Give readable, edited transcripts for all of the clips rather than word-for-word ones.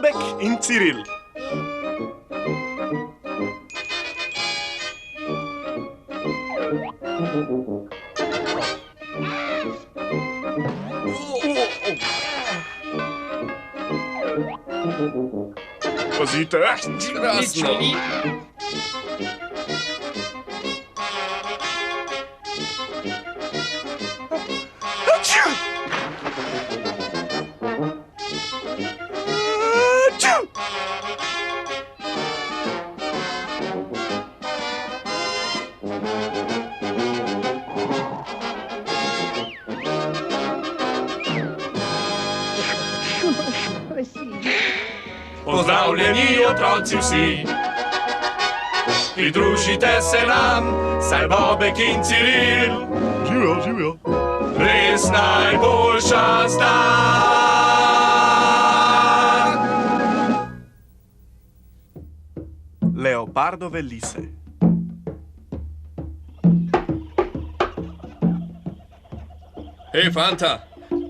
Bobek in Ciril. Pazite, Krasno. Pozdravljeni otroci vsi, pridružite se nam, saj Bobek in Ciril, Živijo. res najboljša sta. Leopardove lise. Hej, fanta,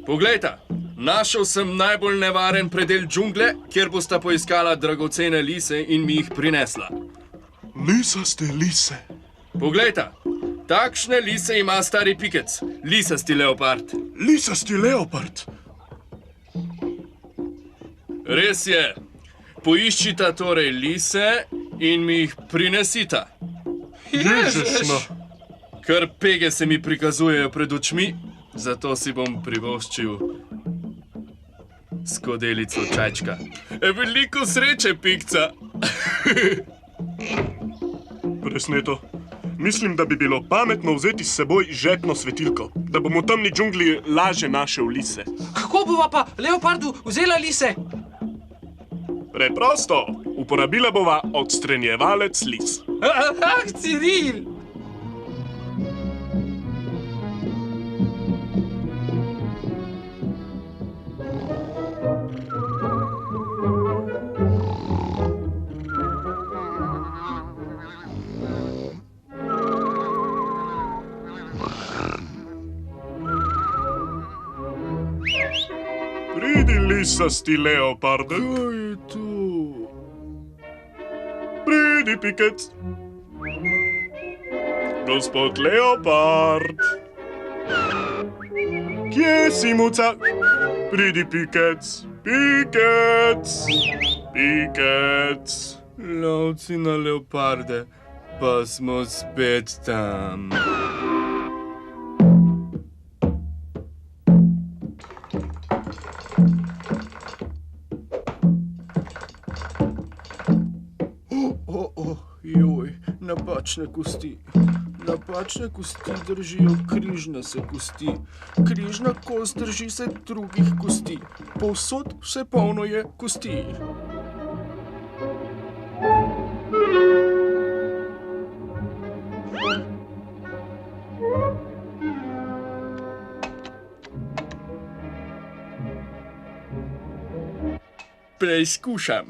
poglejta. Našel sem najbolj nevaren predel džungle, kjer bosta poiskala dragocene lise in mi jih prinesla. Lisaste lise. Poglejta, takšne lise ima stari pikec, lisasti leopard. Lisasti leopard. Res je. Poiščita torej lise in mi jih prinesita. Ježišno. Kar pege se mi prikazujejo pred očmi, zato si bom privoščil skodelico čajčka. Veliko sreče, pikca! Presneto. Mislim, da bi bilo pametno vzeti s seboj žepno svetilko, da bomo v temni džungli laže našel lise. Kako bova pa leopardu vzela lise? Preprosto. Uporabila bova odstranjevalec lis. Ciril! Pridi, lisasti leopardek. Kaj je to? Pridi, pikec. Gospod leopard. Kje si, muca? Pridi, pikec. Pikec. Pikec. Lovci na leoparde, pa smo spet tam. Joj, napačne kosti. Napačne kosti držijo križne se kosti. Križna kost drži se drugih kosti. Povsod vse polno je kosti. Preizkušam.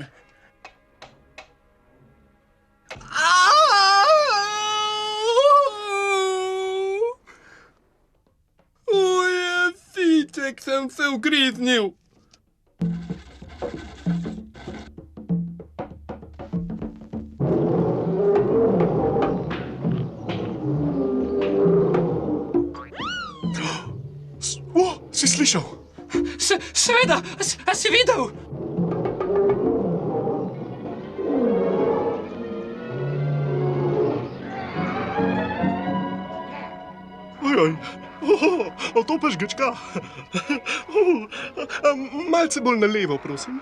Uje, fiček, sem se ugriznil. Si slišal? Seveda, a si videl? Ojoj, to pa žgečka. Malce bolj na levo, prosim.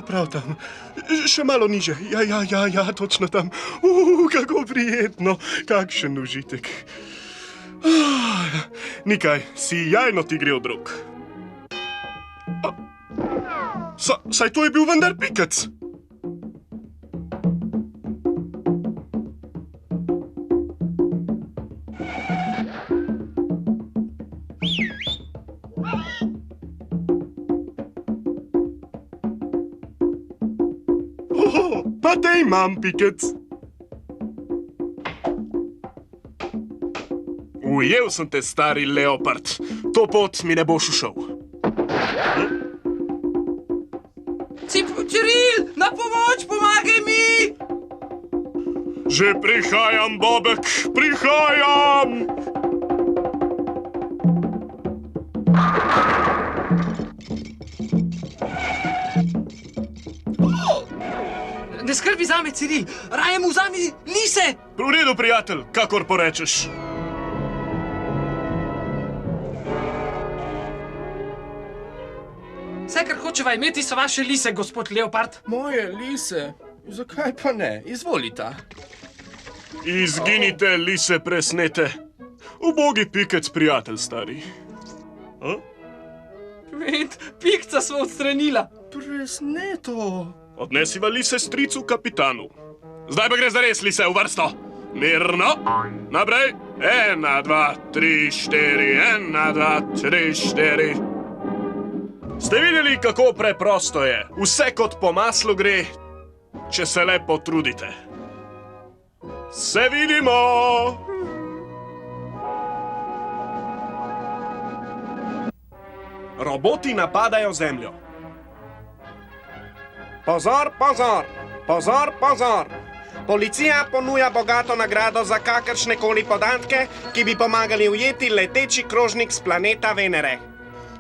Prav tam. Še malo niže. Ja, točno tam. Kako prijetno. Kakšen užitek. Nikaj, sijajno ti gre od rok. Saj to je bil vendar pikec. Pa te imam, pikec. Ujel sem te, stari leopard. To pot mi ne boš ušel. Cip, Že prihajam, Bobek, prihajam! Ne skrbi zame, Ciril, raje mu vzami lise! V redu, prijatelj, kakor porečeš. Vse, kar hočeva imeti, so vaše lise, gospod Leopard. Moje lise? Zakaj pa ne? Izvolita. Izginite, lise presnete. Ubogi pikec, prijatelj stari. Ved, pikca smo odstranila. Presneto. Odnesiva lise stricu kapitanu. Zdaj pa gre za res, lise, v vrsto. Mirno. Naprej. 1, 2, 3, 4. 1, 2, 3, 4. Ste videli, kako preprosto je? Vse kot po maslu gre, če se le potrudite. Se vidimo! Roboti napadajo Zemljo. Pozor, pozor, pozor, pozor. Policija ponuja bogato nagrado za kakršnekoli podatke, ki bi pomagali ujeti leteči krožnik z planeta Venere.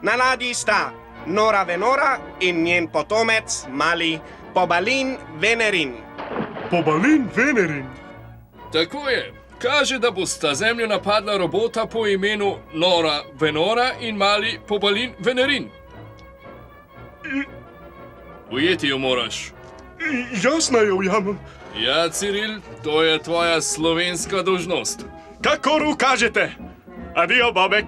Na ladji sta Nora Venora in njen potomec, mali Pobalin Venerin. Pobalin Venerin. Tako je. Kaže, da bosta Zemljo napadla robota po imenu Nora Venora in mali Pobalin Venerin. Ujeti jo moraš. Jasno jo ujamem. Ja, Ciril, to je tvoja slovenska dolžnost. Kakor ukažete. Adijo, Bobek.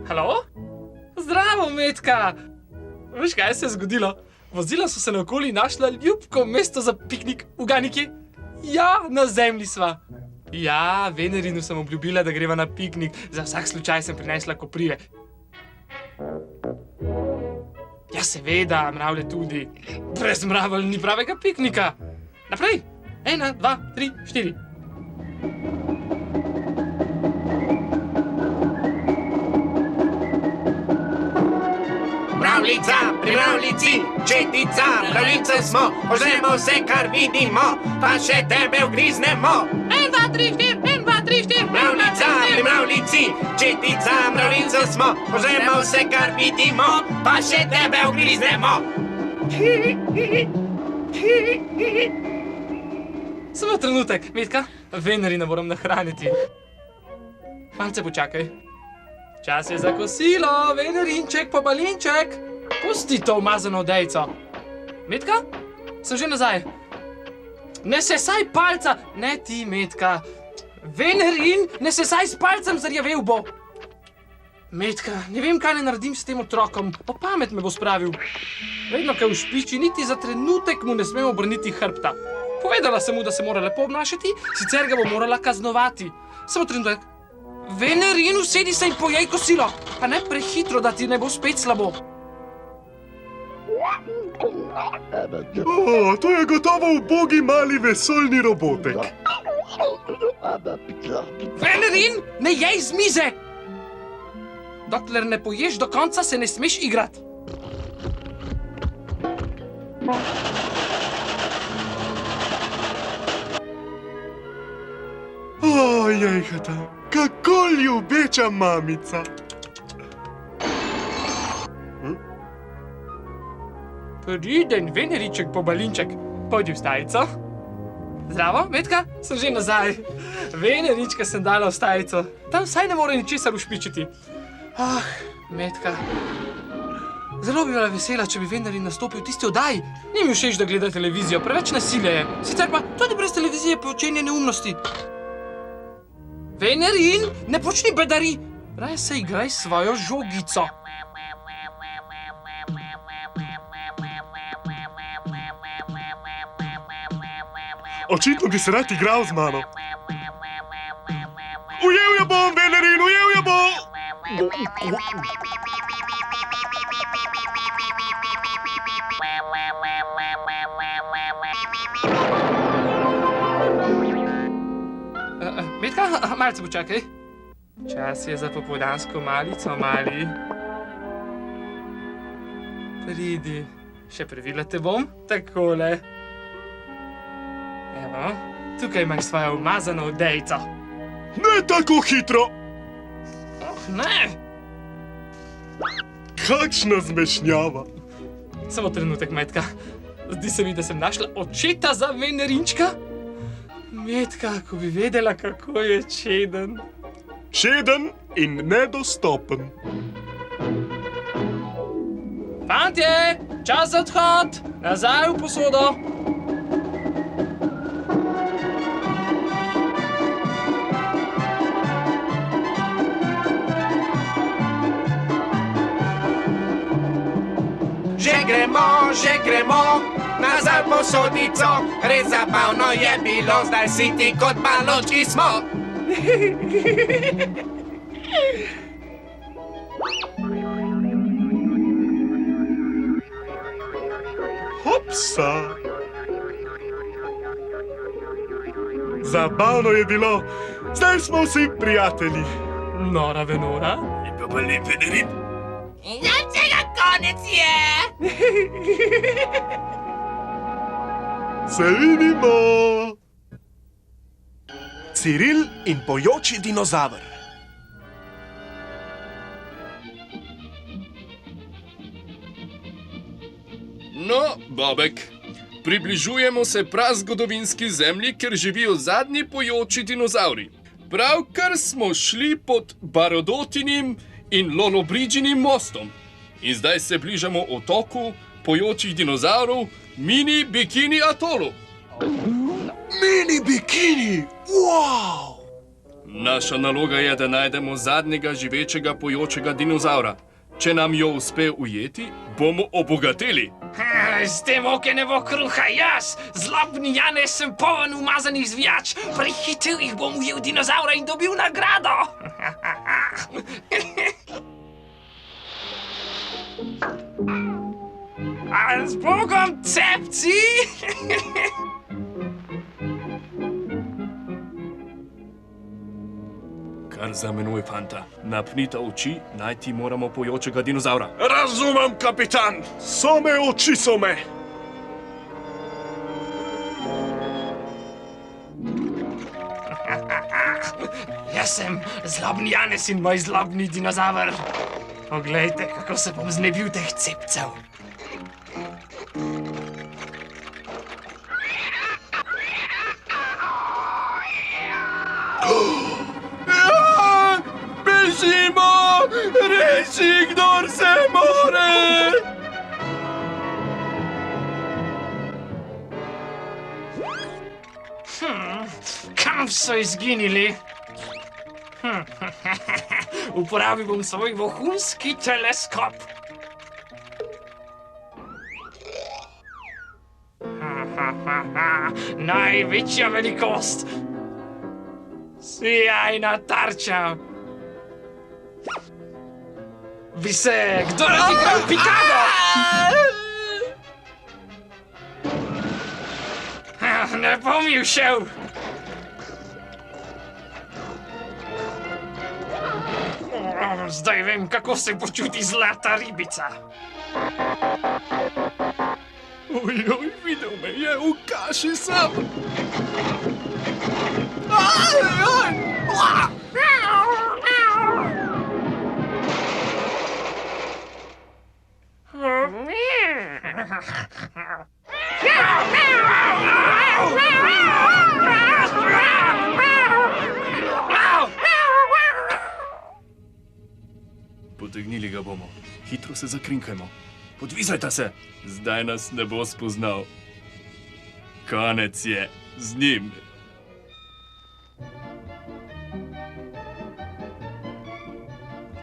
Halo? Zdravo, Metka! Veš, kaj se je zgodilo? Vozila so se naokoli in našla ljubko mesto za piknik v Ganiki. Ja, na Zemlji sva. Ja, Venerinu sem obljubila, da greva na piknik. Za vsak slučaj sem prinesla koprive. Ja, seveda, mravlje tudi. Brez mravelj ni pravega piknika. Naprej! 1, 2, 3, 4. Mravljica, pri mravljici, četica, mravljice smo, požremo vse, kar vidimo, pa še tebe ugriznemo. 1, 2, 3, 4, 1, 2, 3, 4. Mravljica, pri mravljici, četica, mravljice smo, požremo vse, kar vidimo, pa še tebe ugriznemo. Samo trenutek, Metka, Venerina moram nahraniti. Malce počakaj. Čas je za kosilo, Venerinček, Pobalinček. Pusti to umazano odejco. Metka, sem že nazaj. Ne sesaj palca, ne ti, Metka. Venerin, ne sesaj s palcem, zarjavel bo. Metka, ne vem, kaj ne naredim s tem otrokom. Po pamet me bo spravil. Vedno, kaj ušpiči, niti za trenutek mu ne smemo obrniti hrbta. Povedala sem mu, da se mora lepo obnašati, sicer ga bo morala kaznovati. Samo trenutek. Venerin, usedi se in pojej kosilo, pa ne prehitro, da ti ne bo spet slabo. To je gotovo ubogi mali vesoljni robotek. Venerin, ne jej z mize! Dokler ne poješ do konca, se ne smeš igrati. Jejhata, kako ljubeča mamica. Priden, Veneriček, Pobalinček, pojdi v stajico. Zdravo, Metka, sem že nazaj. Venerička sem dala v stajico, tam vsaj ne more ničesar ušpičiti. Metka, zelo bi bila vesela, če bi Venerin nastopil v tisti oddaji. Ni mi všeč, da gleda televizijo, preveč nasilja je. Sicer pa tudi brez televizije počenja neumnosti. Venerin, ne počni bedari, raje se igraj s svojo žogico. Očitno bi se rad igral z mano. Ujel jo bom, Venerin, ujel jo bom! Metka, malce počakaj. Čas je za popoldansko malico, mali. Pridi, še previla te bom, takole. Evo, tukaj imaš svojo umazano odejco. Ne tako hitro! Oh, ne! Kakšna zmešnjava! Samo trenutek, Metka. Zdi se mi, da sem našla očeta za Venerinčka. Metka, ko bi vedela, kako je čeden. Čeden in nedostopen. Fantje, čas za odhod! Nazaj v posodo! Že gremo, nazaj v posodico. Res zabavno je bilo, zdaj si ti kot balončki smo. Hopsa! Zabavno je bilo, zdaj smo vsi prijatelji. Nora Venora? In pa lepi Venerin. In vsega konec je! Se vidimo! Ciril in pojoči dinozaver. No, Bobek, približujemo se prazgodovinski zemlji, kjer živijo zadnji pojoči dinozavri. Pravkar smo šli pod Barodotinim in Lollobriginim mostom. In zdaj se bližamo otoku pojočih dinozavrov Mini Bikini Atolu. Mini bikini! Wow! Naša naloga je, da najdemo zadnjega živečega pojočega dinozavra. Če nam jo uspe ujeti, bomo obogateli. Z tem oke ne bo kruha, jaz, zlobni Janez, sem poln umazanih zvijač. Prehitel jih bom, ujel dinozavra in dobil nagrado. A z Bogom, cepci! Kar za menoj, fanta. Napnita oči, najti moramo pojočega dinozavra. Razumem, kapitan! Some oči so me! Jaz sem zlobni Janez in moj zlobni dinozaver. Poglejte, kako se bom znebil teh cepcev. Bežimo! Reši, kdor se more! Kam so izginili? Uporabil bom svoj vohunski teleskop. Največja velikost. Sijajna tarča. Bi se kdo rad igral Pikado? Ne bom ji všel. Zdaj vem, kako se počuti zlata ribica. Ojoj, videl me je, v kaši sem. Potegnili ga bomo. Hitro se zakrinkajmo. Podvizajte se. Zdaj nas ne bo spoznal. Konec je z njim.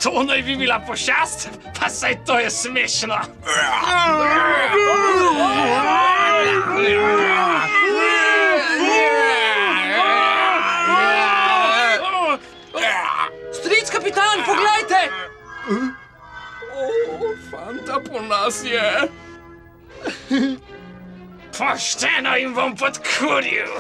To naj bi bila pošast, pa saj to je smešno. Stric, kapitan, poglejte! Fanta po nas je. Pošteno jim bom podkuril.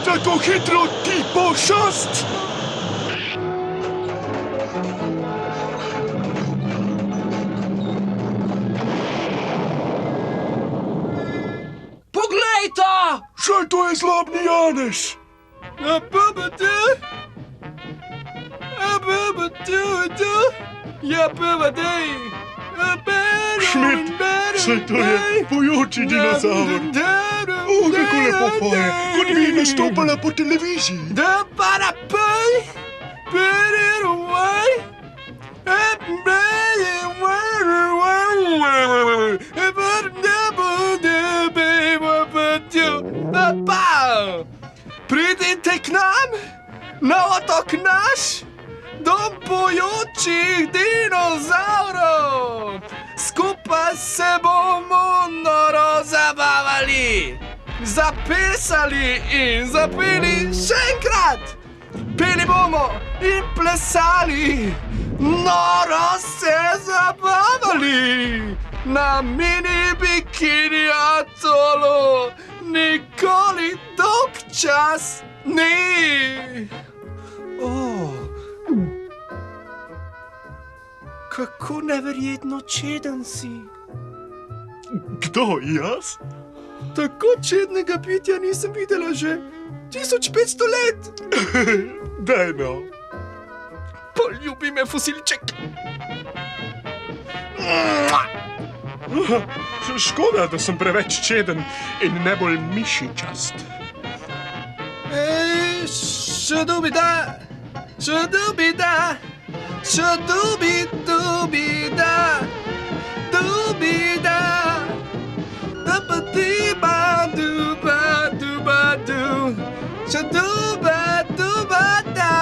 Tako hitro ti pošast! Poglej to! Saj to je zlobni Janez! Šmit, saj to je pojoči dinozaur! O, kako lepo poje, kot bi nastopala po televiziji! Pridite k nam na otok naš, dom pojočih dinozaurov. Skupaj se bomo noro zabavali, zapisali in zapeli še enkrat. Peli bomo in plesali, noro se zabavali. Na mini bikini atolu nikoli dolg čas ni. Kako neverjetno čeden si. Kdo, jaz? Tako čednega bitja nisem videla že 1500 let. Daj no. Poljubi me, fosilček. Škoda, da sem preveč čeden in ne bolj mišičast. Šudubida, šudubida, šudubidubida, dubida, dubadiba, duba, duba, du, šuduba, duba, da.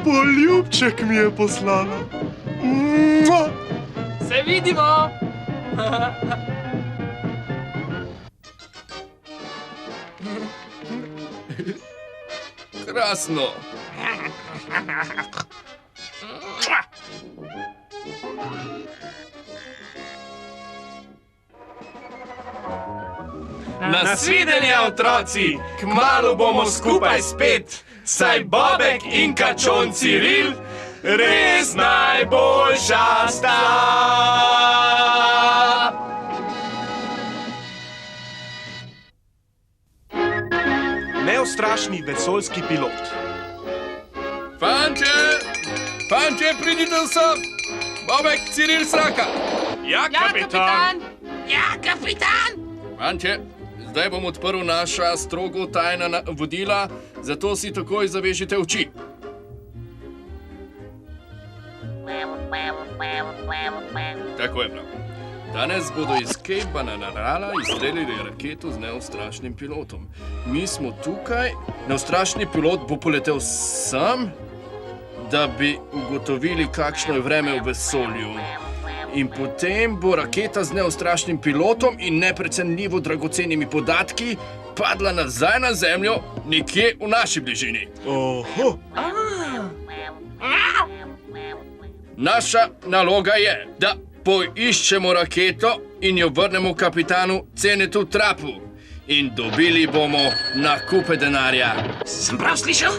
Poljubček mi je poslala. Se vidimo! Krasno. Nasvidenje, otroci! Kmalu bomo skupaj spet, saj Bobek in kačon Ciril res najboljša sta. Neustrašni vesoljski pilot. Fantje, pridite sem! Bobek, Ciril, Sraka! Ja, kapitan! Ja, kapitan! Fantje, zdaj bom odprl naša strogo tajna vodila, zato si takoj zavežite oči. Tako je prav. Danes bodo iz Cape Bananarala izstrelili raketo z neustrašnim pilotom. Mi smo tukaj, neustrašni pilot bo poletel sem, da bi ugotovili, kakšno je vreme v vesolju. In potem bo raketa z neustrašnim pilotom in neprecenljivo dragocenimi podatki padla nazaj na Zemljo, nekje v naši bližini. Oho, Naša naloga je, da poiščemo raketo in jo vrnemo kapitanu Cenetu Trapu. In dobili bomo nakupe denarja. Sem prav slišal?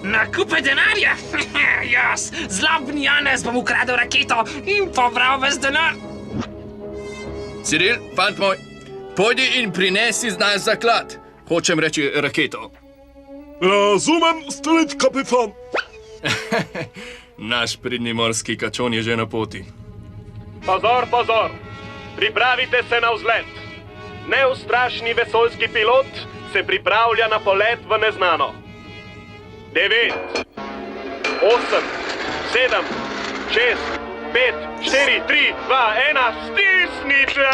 Nakupe denarja? Jaz, zlobni Janez, bom ukradel raketo in pobral ves denar. Ciril, fant moj, pojdi in prinesi z nas zaklad. Hočem reči raketo. razumem, stric kapitan. Naš pridni morski kačon je že na poti. Pozor, pozor! Pripravite se na vzlet! Neustrašni vesoljski pilot se pripravlja na polet v neznano. 9, 8, 7, 6, 5, 4, 3, 2, 1, stisnite!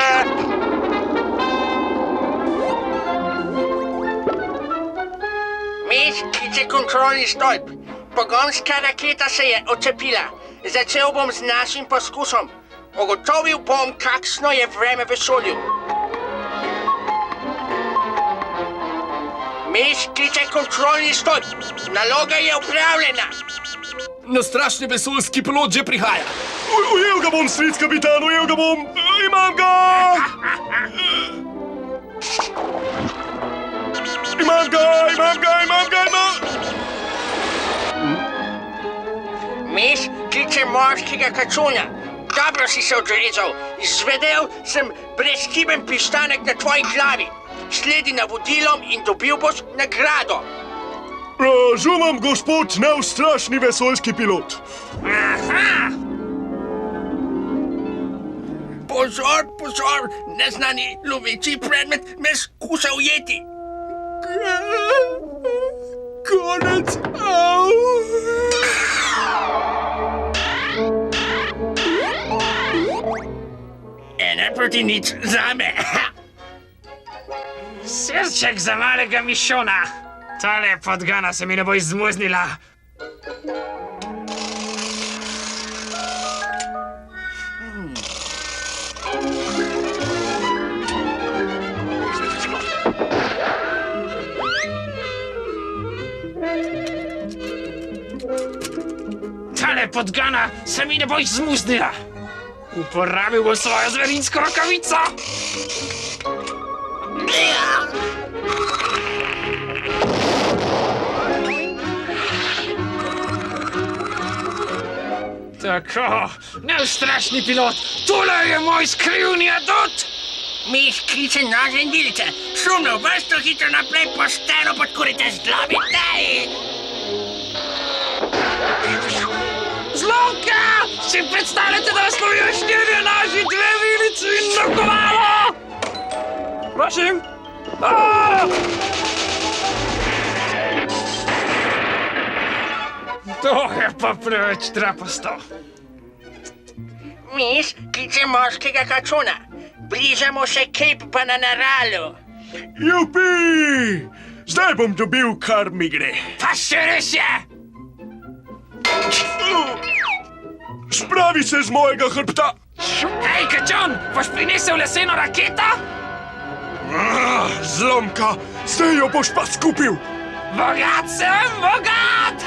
Mes kliče kontrolni stolp. Pogonska raketa se je odcepila. Začel bom z našim poskusom. Ugotovil bom, kakšno je vreme v vesolju. Mes kliče kontrolni stolp. Naloga je upravljena. Na strašni vesoljski pilot že prihaja. Ujel ga bom, stric kapitan, ujel ga bom! Imam ga! Imam ga! Mis, kliče morskega kačuna. Dobro si se odrezal. Izvedel sem brezhiben pristanek na tvoji glavi. Sledi navodilom in dobil boš nagrado. Razumem, gospod neustrašni vesoljski pilot. Aha! Pozor, neznani loveči predmet me skuša ujeti. Konec. Au. 1-0 zame. Srček za malega mišona. Tale podgana se mi ne bo izmuznila. Tale podgana se mi ne bo izmuznila. Uporabil bom svojo zverinsko rokavico. Tako, neustrašni pilot, tole je moj skrivni adut! Mis kliče nas in vidite. Šumno vrsto hitro naprej pošteno podkurite z dlabite. Zlomka! Si predstavljate, da slovijo 4 naši 2 vilici in nakovalo? Prosim? To je pa preveč trapasto. Mis kliče morskega kačuna. Bližamo se Cape Bananeralu. Jupi! Zdaj bom dobil, kar mi gre. Pa še res je! Spravi se z mojega hrbta! Hej, kačon, boš prinesel leseno raketo? Zlomka, zdaj jo boš pa skupil! Bogat sem, bogat!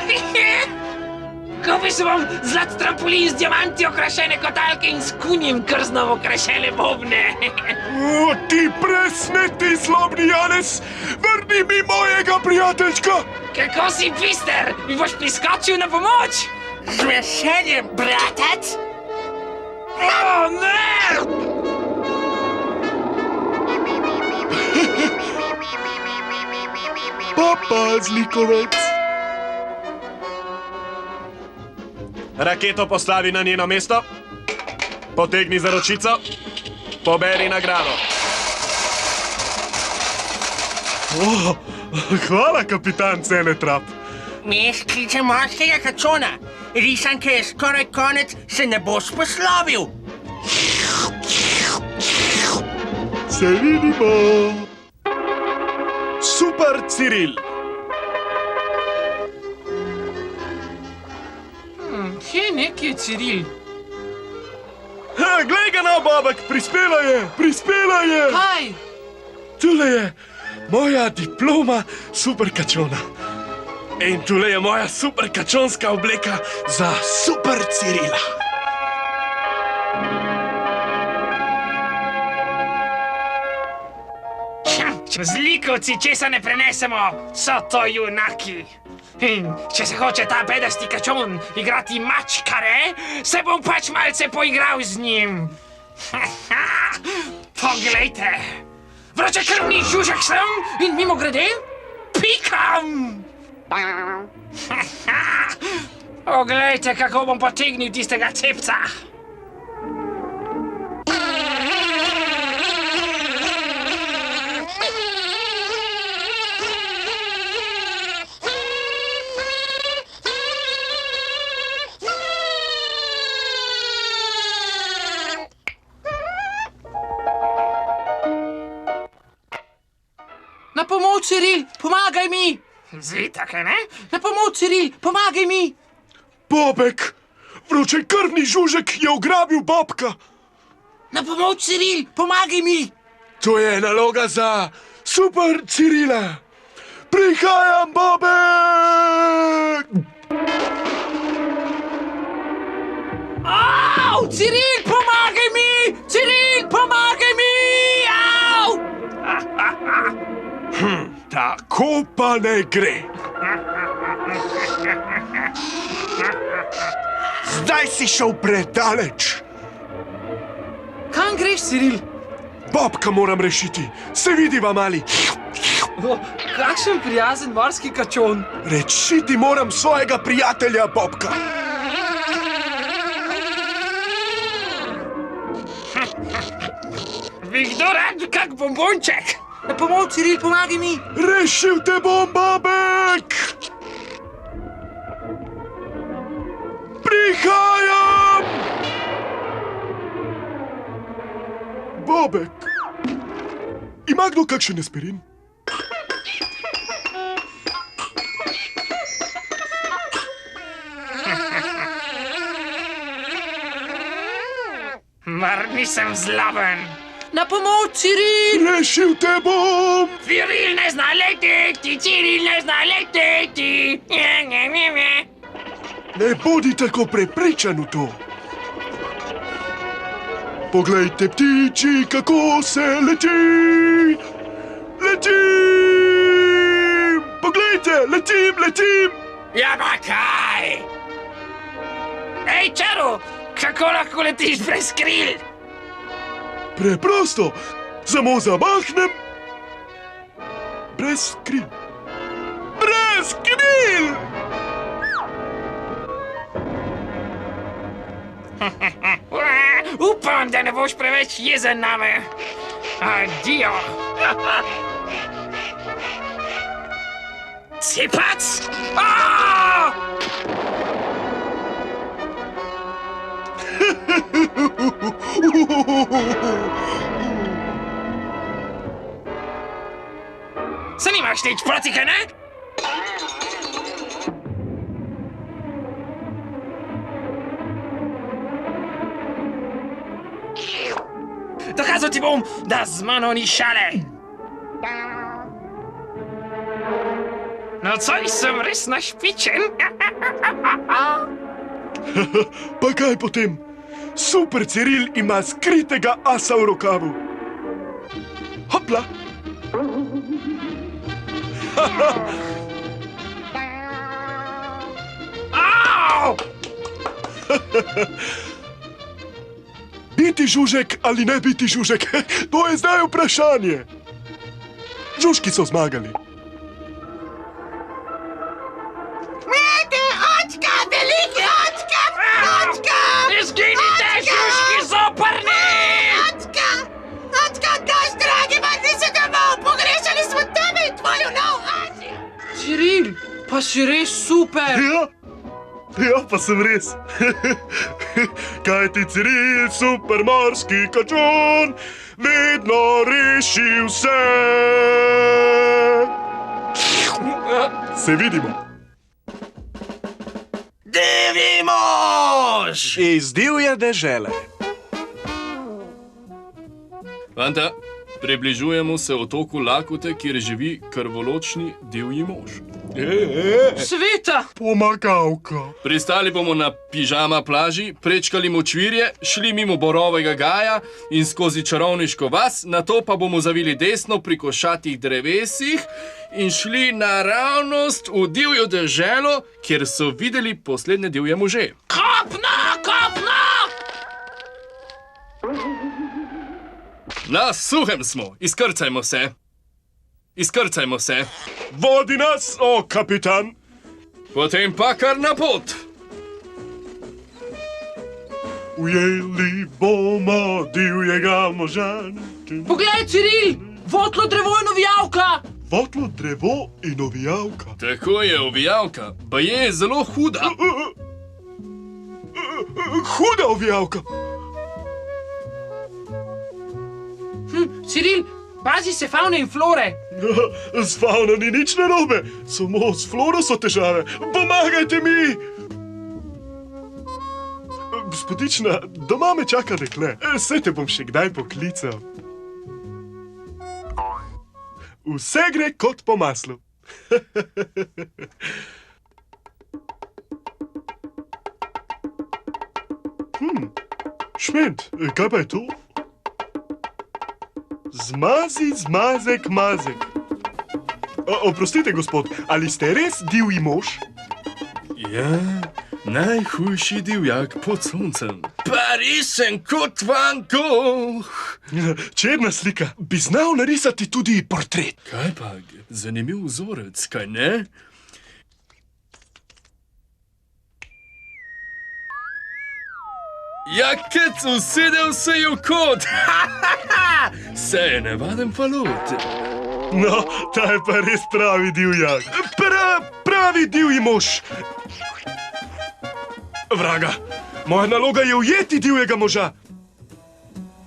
Kupil si bom zlat trampolin z diamanti okrašene kotalke in s kunjem krznovo okrašene bobne. O, ti presneti zlobni Janez! Vrni mi mojega prijateljčka! Kako si, Pister? Mi boš priskočil na pomoč? Z veseljem, bratec. O, ne! Papa, zlikovec! Raketo postavi na njeno mesto, potegni za ročico, poberi nagrado. Oh, hvala, kapitan Cenetrap. Mis kliče morskega kačuna. Risanke je skoraj konec, se ne boš poslovil. Se vidimo. Super Ciril. Kje je neki Ciril? Glej ga na, Bobek, prispela je! Kaj? Tule je moja diploma super kačona. In tule je moja super kačonska obleka za super Cirila. Zlikovci, česa ne prenesemo, so to junaki. In če se hoče ta bedasti kačon igrati mačkare, se bom pač malce poigral z njim. Poglejte, vročekrvni žužek sem in mimogrede pikam. Poglejte, kako bom potegnil tistega cepca. Na pomoč, Ciril, pomagaj mi! Zitak, ne? Na pomoč, Ciril, pomagaj mi! Bobek, vročekrvni žužek je ugrabil Bobka. Na pomoč, Ciril, pomagaj mi! To je naloga za super Cirila. Prihajam, Bobek! Ciril, pomagaj mi! Ciril, pomagaj mi! Au! Tako pa ne gre. Zdaj si šel predaleč. Kam greš, Ciril? Bobka moram rešiti. Se vidiva, mali. O, kakšen prijazen morski kačon. Rešiti moram svojega prijatelja Bobka. Bi kdo rad kak bombonček? Na pomoč, Ciril, pomagaj mi! Rešil te bom, Bobek! Prihajam! Bobek, ima kdo kakšen aspirin? Mar nisem zloben. Na pomoč, Ciril! Rešil te bom! Ciril ne zna leteti, Ciril ne zna leteti. Ne bodi tako prepričan v to. Poglejte, ptiči, kako se leti! Letim! Poglejte, letim! Ja, pa kaj? Ej, čaro, kako lahko letiš brez kril? Preprosto, samo zamahnem. Brez kril. Brez kril! Upam, da ne boš preveč jezen name. Adijo. Cipac! Se nimaš nič proti, kaj ne? Dokazal ti bom, da z mano ni šale. No, coj sem res našpičen. Pa kaj potem? Super Ciril ima skritega asa v rokavu. Hopla! Au! Biti žužek ali ne biti žužek, to je zdaj vprašanje. Žužki so zmagali. Izginite, žužki zoprni! Ciril, pa si res super! Ja, pa sem res. Kaj ti Ciril, supermorski kačon, vedno reši vse. Se vidimo. Divji mož! Iz divje dežele. Fanta, približujemo se otoku Lakote, kjer živi krvoločni divji mož. Sveta! Pomagavka. Pristali bomo na pižama plaži, prečkali močvirje, šli mimo borovega gaja in skozi čarovniško vas, nato pa bomo zavili desno pri košatih drevesih in šli naravnost v divjo deželo, kjer so videli poslednje divje može. Kopno! Na suhem smo, izkrcajmo se. Vodi nas, o kapitan. Potem pa kar na pot. Ujeli bomo divjega moža. Poglej, Ciril! Votlo drevo in ovijalka! Votlo drevo in ovijalka. Tako je ovijalka, pa je zelo huda. Huda ovijalka. Ciril, pazi se favne in flore! S fauno ni nič narobe, samo s floro so težave. Pomagajte mi! Gospodična, doma me čaka dekle. Saj te bom še kdaj poklical. Vse gre kot po maslu. Šment, kaj pa je to? Zmazi, zmazek, mazek. Oprostite, gospod, ali ste res divji mož? Ja, najhujši divjak pod soncem. Pa risen kot Van Gogh. Čedna slika. Bi znal narisati tudi portret. Kaj pa, zanimiv vzorec, kaj ne? Ja, kec usedel se je v kot. Se je navaden falot. No, ta je pa res pravi divjak. Pravi divji mož. Vraga, moja naloga je ujeti divjega moža.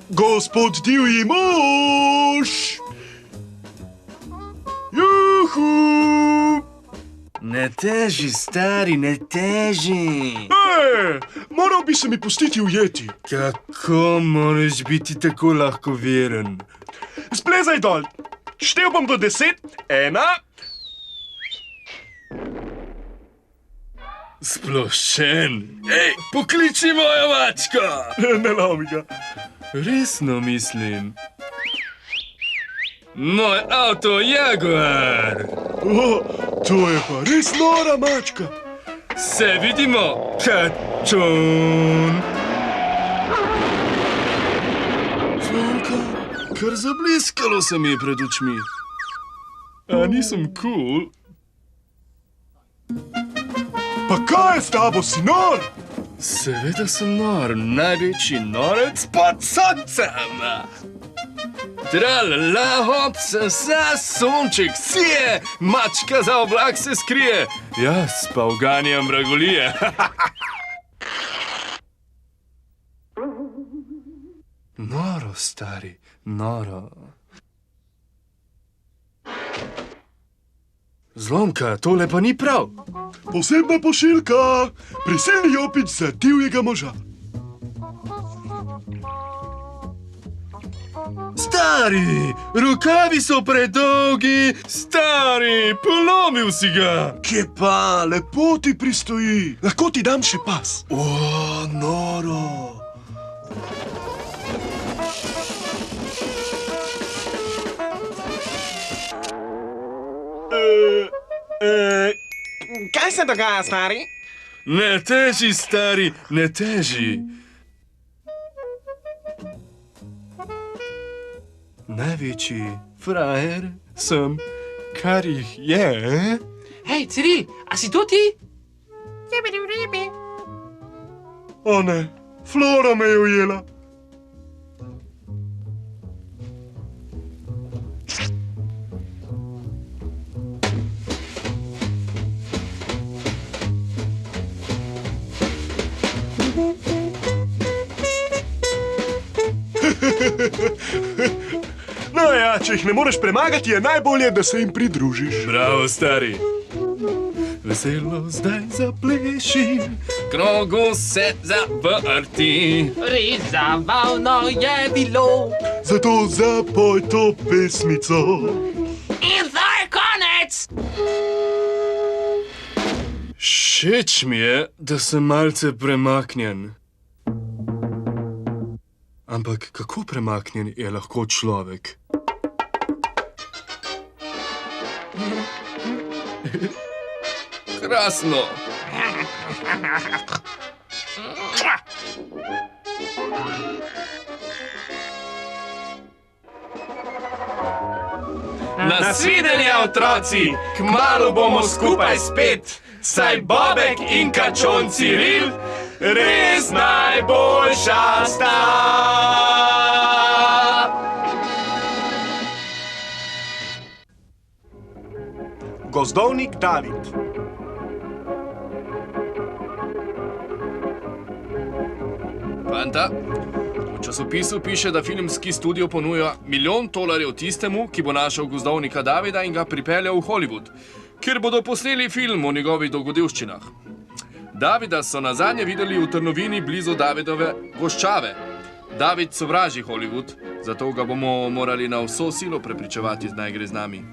Gospod divji mož! Juhu! Ne teži, stari, ne teži. Moral bi se mi pustiti ujeti. Kako moraš biti tako lahkoveren? Splezaj dol. Štel bom do 10. 1. Splošen. Ej, pokliči mojo mačko. Ne lomi ga. Resno mislim. Moj avto Jaguar. To je pa res nora mačka. Se vidimo, kačon. Zvonka, kar zabliskalo se mi je pred očmi. A nisem cool? Pa kaj je s tabo, si nor? Seveda sem nor, največji norec pod soncem. Tralala, hop, sa, sonček sije, mačka za oblak se skrije, jaz pa uganjam vragolije. Noro, stari, noro. Zlomka, tole pa ni prav. Posebna pošiljka. Prisilni jopič za divjega moža. Stari, rokavi so predolgi, stari, polomil si ga. Kje pa, lepo ti pristoji. Lahko ti dam še pas. O, noro. Kaj se dogaja, stari? Ne teži, stari, ne teži. Največji frajer sem, kar jih je. Hej, Ciril, a si to ti? O ne, Flora me je ujela. No ja, če jih ne moreš premagati, je najbolje, da se jim pridružiš. Bravo, stari. Veselo zdaj zapleši, krogu se zavrti. Res zabavno je bilo. Zato zapoj to pesmico. In zdaj je konec! Všeč mi je, da sem malce premaknjen. Ampak kako premaknjen je lahko človek? Krasno. Nasvidenje, otroci, kmalu bomo skupaj spet, saj Bobek in kačon Ciril res najboljša sta. Gozdovnik David. Fanta, v časopisu piše, da filmski studio ponuja $1 milijon tistemu, ki bo našel gozdovnika Davida in ga pripeljal v Hollywood, kjer bodo posneli film o njegovih dogodivščinah. Davida so nazadnje videli v trnovini blizu Davidove goščave. David sovraži Hollywood, zato ga bomo morali na vso silo prepričevati, naj gre z nami.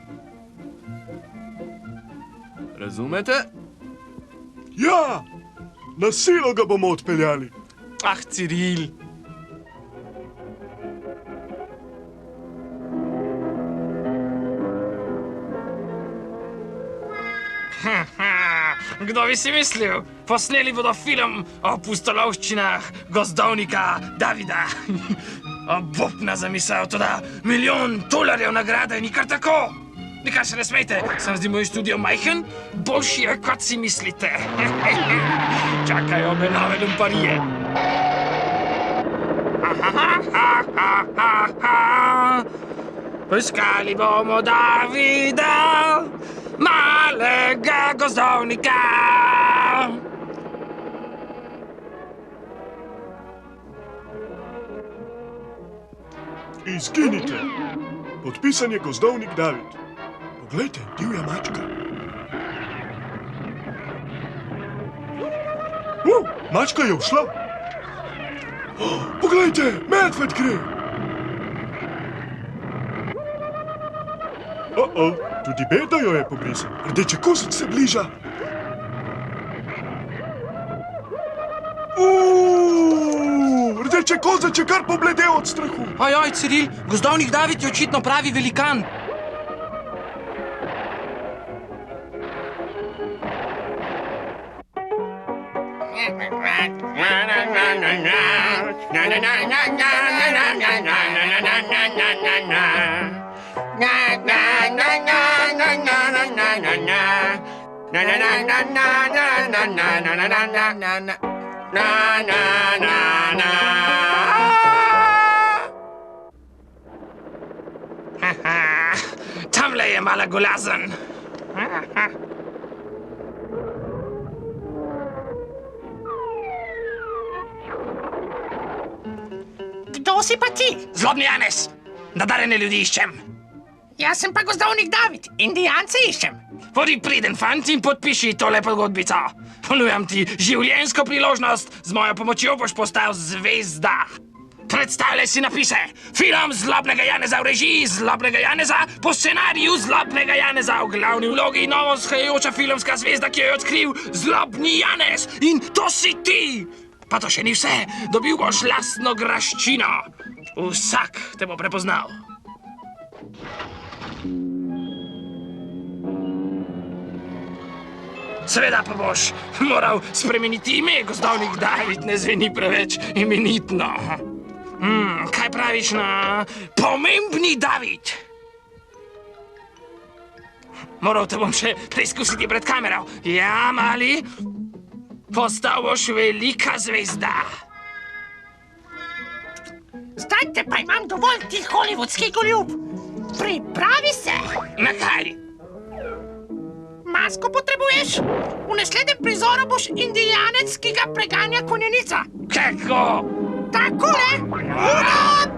Razumete? Ja, na silo ga bomo odpeljali. Ah, Ciril, Kdo bi si mislil? Posneli bodo film o pustolovščinah gozdovnika Davida. Obupna zamisel, toda $1.000.000 nagrade ni kar tako. Nikar se ne smejte, sem zdi moj studio majhen, boljši je, kot si mislite. Čakajo me nove lumparije. Poiskali bomo Davida, malega gozdovnika. Izginite! Podpisan je gozdovnik David. Poglejte, divja mačka. Mačka je ušla. Poglejte, medved gre. Tudi Beda jo je pobrisal. Rdeče kosec se bliža. Rdeče kozec je kar pobledel od strahu. Ojoj, Ciril, gozdovnik David je očitno pravi velikan. Tamle je mala golazen. Kdo si pa ti? Zlobni Janez, nadarjene ljudi iščem. Jaz sem pa gozdovnik David, indijance iščem. Podi priden fant in podpiši tole pogodbico. Ponujam ti življenjsko priložnost, z mojo pomočjo boš postal zvezda. Predstavljaj si napise. Film Zlobnega Janeza v režiji Zlobnega Janeza, po scenariju Zlobnega Janeza, v glavni vlogi novo vzhajajoča filmska zvezda, ki jo je odkril Zlobni Janez. In to si ti! Pa to še ni vse, dobil boš lastno graščino. Vsak te bo prepoznal. Seveda pa boš moral spremeniti ime, gozdovnik David ne zveni preveč imenitno. Kaj praviš na pomembni David? Moral te bom še preizkusiti pred kamero. Ja, mali, postal boš velika zvezda. Zdaj te pa imam dovolj, ti hollywoodski goljub. Pripravi se. Na kaj? Masko potrebuješ? V naslednjem prizoru boš indijanec, ki ga preganja konjenica. Kako? Takole! Napad!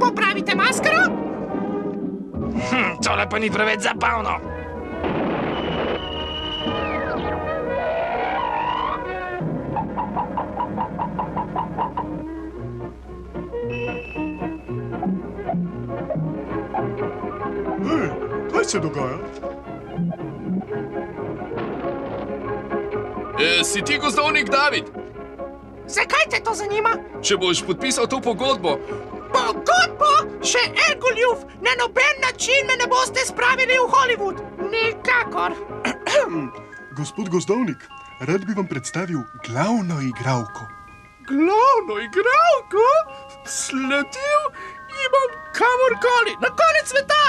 Popravite maskaro? Tole pa ni preveč zabavno. Kaj se dogaja? Si ti gozdovnik David? Zakaj te to zanima? Če boš podpisal to pogodbo, Pogodbo? Še en goljuf! Na noben način me ne boste spravili v Hollywood! Nikakor! Gospod gozdovnik, rad bi vam predstavil glavno igralko. Glavno igralko? Sledil ji bom kamorkoli, na konec sveta!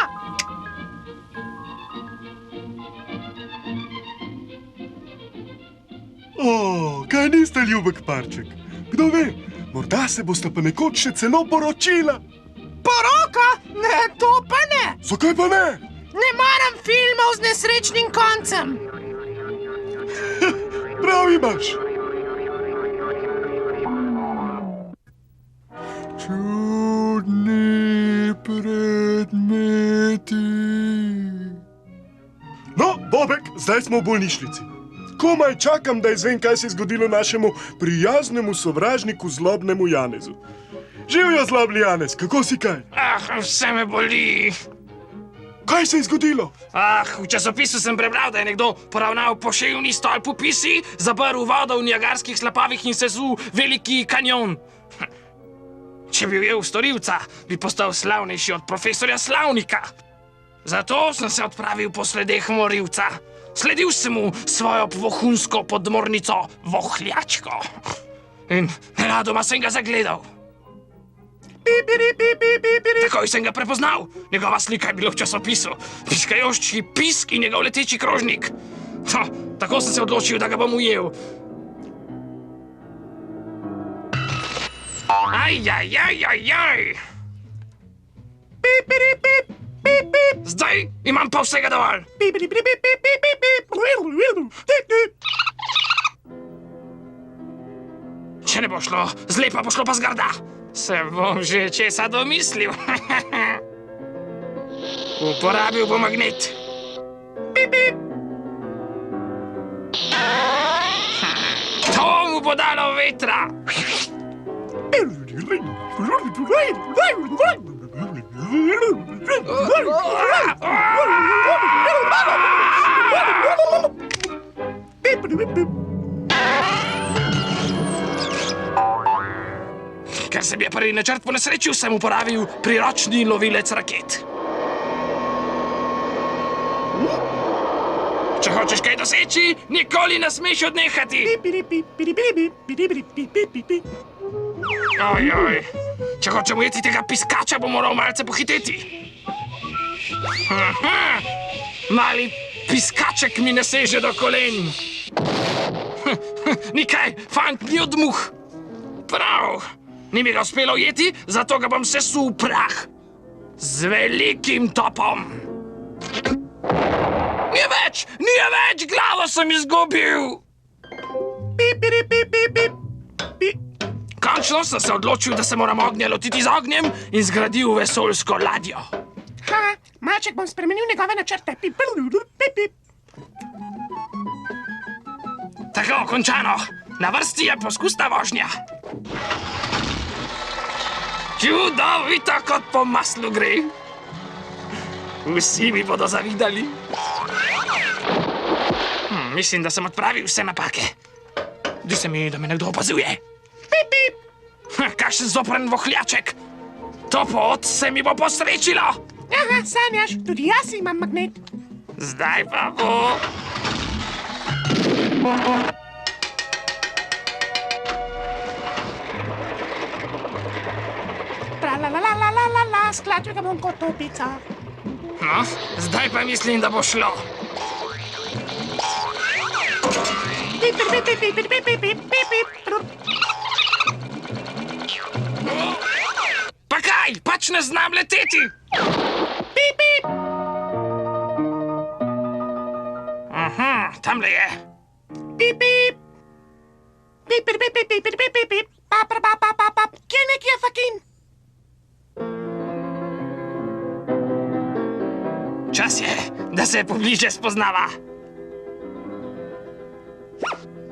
Kaj niste ljubek parček? Kdo ve, morda se boste pa nekoč še celo poročila. Poroka? Ne, to pa ne! Zakaj pa ne? Ne maram filmov z nesrečnim koncem! Prav imaš. Čudni predmeti. No, Bobek, zdaj smo v bolnišnici. Komaj čakam, da izvem, kaj se je zgodilo našemu prijaznemu sovražniku Zlobnemu Janezu. Živijo, Zlobni Janez, kako si kaj? Vse me boli. Kaj se je zgodilo? V časopisu sem prebral, da je nekdo poravnal poševni stolp v pisi, zaprl vodo v Niagarskih slapavih in sezul veliki kanjon. Če bi ujel storilca, bi postal slavnejši od profesorja Slavnika. Zato sem se odpravil po sledeh morilca. Sledil sem mu svojo vohunsko podmornico Vohljačko. In nenadoma sem ga zagledal. Takoj sem ga prepoznal. Njegova slika je bila v časopisu. Piskajoči pisk in njegov leteči krožnik. Tako sem se odločil, da ga bom ujel. Ajajajajaj. Zdaj imam pa vsega dovolj. Če ne bo šlo, zle pa bo šlo pa zgrda. Se bom že česa domislil. Uporabil bom magnet. To mu bo dalo vetra. Ker se mi je prvi načrt ponesrečil, sem uporabil priročni lovilec raket. Če hočeš kaj doseči, nikoli ne smeš odnehati. Ojoj, če hočem ujeti tega piskača, bom moral malce pohiteti. Mali piskaček mi ne seže do kolen. Nikaj, fant ni od muh. Prav, ni mi ga uspelo ujeti, zato ga bom sesul v prah. Z velikim topom. Ni več, glavo sem izgubil. Končno sem se odločil, da se moram ognja lotiti z ognjem in zgradil vesoljsko ladjo. Maček, bom spremenil njegove načrte. Tako, končano. Na vrsti je poskusna vožnja. Čudovito kot po maslu gre. Vsi mi bodo zavidali. Mislim, da sem odpravil vse napake. Zdi se mi, da me nekdo opazuje. Kakšen zopren vohljaček. To pot se mi bo posrečilo. Aha, sanjaš, tudi jaz imam magnet. Zdaj pa bo. Tra-la-la-la-la-la-la, skladil ga bom kot topica. No, zdaj pa mislim, da bo šlo. Pa kaj, pač ne znam leteti. Tamle je. Kje nekje fakin? Čas je, da se pobliže spoznava.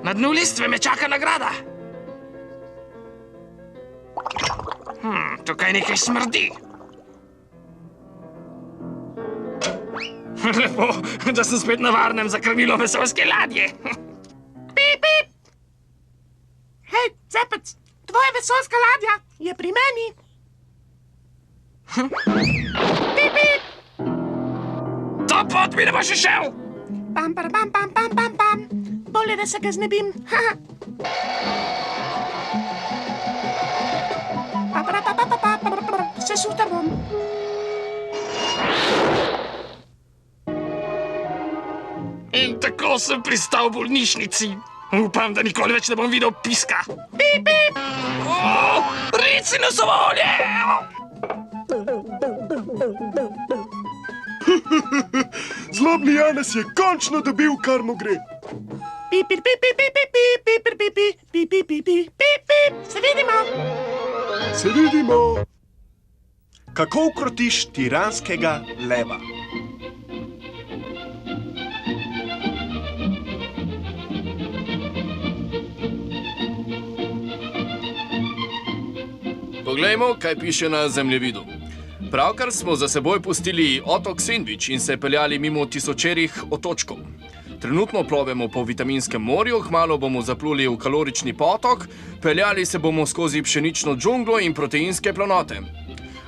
Na dnu listve me čaka nagrada. Tukaj nekaj smrdi. Lepo, da sem spet na varnem za krmilo vesoljske ladje. Hej, Cepec, tvoja vesoljska ladja je pri meni. To pot mi ne bo še šel. Pam. Bolje, da se ga znebim. Sesuta bom. In tako sem pristal v bolnišnici. Upam, da nikoli več ne bom videl piska. Reci na zavolje! Zlobni Janez je končno dobil, kar mu gre. Se vidimo. Se vidimo. Kako ukrotiš tiranskega leva? Poglejmo, kaj piše na zemljevidu. Pravkar smo za seboj pustili otok Sandwich in se peljali mimo tisočerih otočkov. Trenutno plovemo po vitaminskem morju, kmalu bomo zapluli v kalorični potok, peljali se bomo skozi pšenično džunglo in proteinske planote.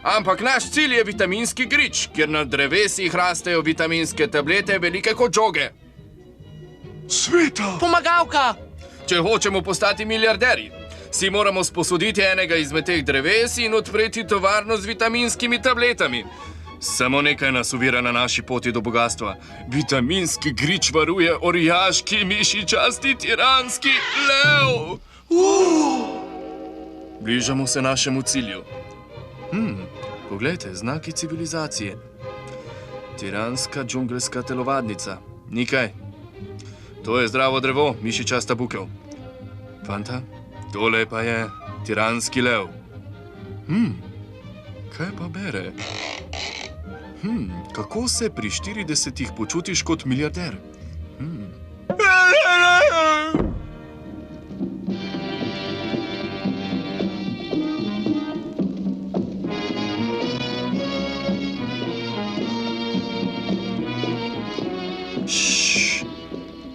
Ampak naš cilj je vitaminski grič, kjer na drevesih rastejo vitaminske tablete velike kot žoge. Sveta! Pomagalka! Če hočemo postati milijarderji, si moramo sposoditi enega izmed teh dreves in odpreti tovarno z vitaminskimi tabletami. Samo nekaj nas ovira na naši poti do bogatstva. Vitaminski grič varuje orjaški, mišičasti, tiranski lev. Bližamo se našemu cilju. Poglejte, znaki civilizacije. Tiranska džungelska telovadnica. Nikaj. To je zdravo drevo, mišičasta bukev. Fanta, tole pa je tiranski lev. Kaj pa bere? Kako se pri 40 počutiš kot milijarder?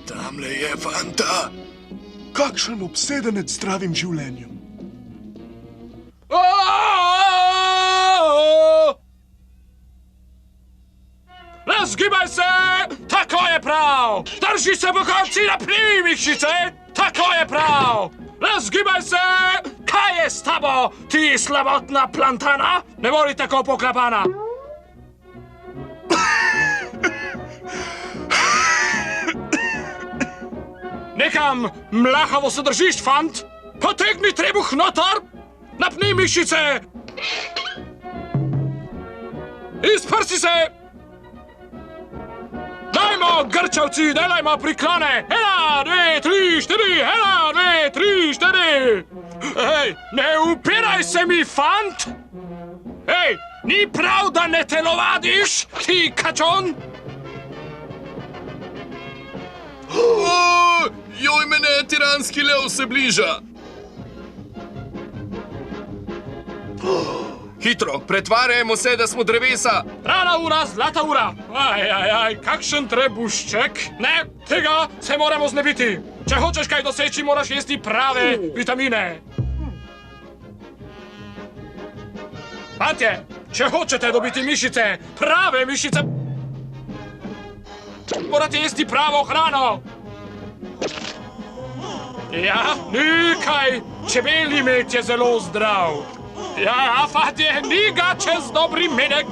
Tamle je Fanta. Kakšen obsedenec z zdravim življenjem. Razgibaj se! Tako je prav! Drži se v konci, napni mišice! Tako je prav! Razgibaj se! Kaj je s tabo, ti slabotna plantana? Ne bodi tako poklapana! Nekam mlahavo se držiš, fant! Potegni trebuh noter! Napni mišice! Izprsi se! Dajmo, grčavci, delajmo priklone! 1, 2, 3, 4! 1, 2, 3, 4! Hej, ne upiraj se mi, fant! Hej, ni prav, da ne telovadiš, ti kačon! Joj, mene, tiranski lev se bliža! Hitro, pretvarjajmo se, da smo drevesa! Rana ura, zlata ura! Aj, kakšen trebušček! Ne, tega se moramo znebiti! Če hočeš kaj doseči, moraš jesti prave vitamine! Fantje, če hočete dobiti mišice, prave mišice, morate jesti pravo hrano! Ja, nekaj, čebelji med je zelo zdrav. Ja, fantje, ni ga čez dobri menek.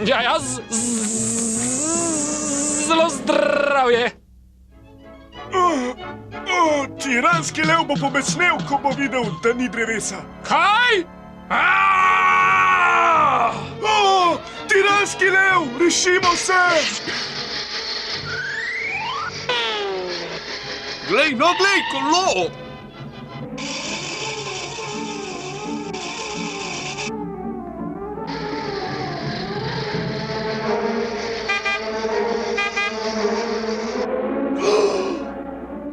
Ja, zelo zdrav je. Tiranski lev bo pobesnel, ko bo videl, da ni drevesa. Kaj? Tiranski lev, rešimo se! Glej, no glej, kolo!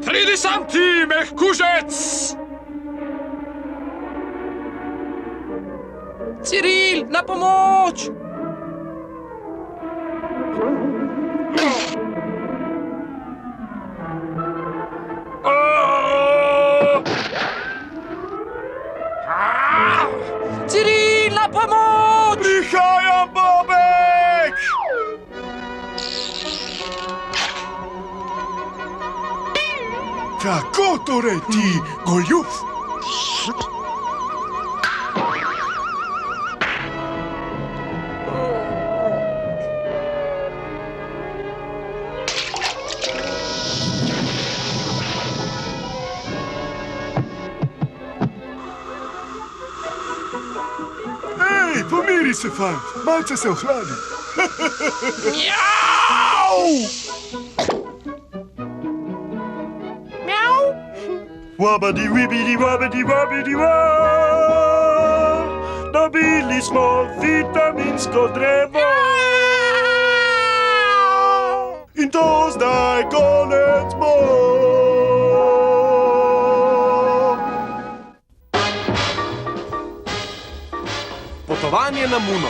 Pridi sam ti, mehkužec! Ciril, na pomoč! Ciril, na pomoč! Prihajam, Bobek! Tako torej ti, goljuf! Pomiri se, fant, malce se ohladi. Wabadi wibidi wabidi wabidi wa. Dobili smo vitaminsko drevo. In to zdaj konec bo. potovanje na Muno.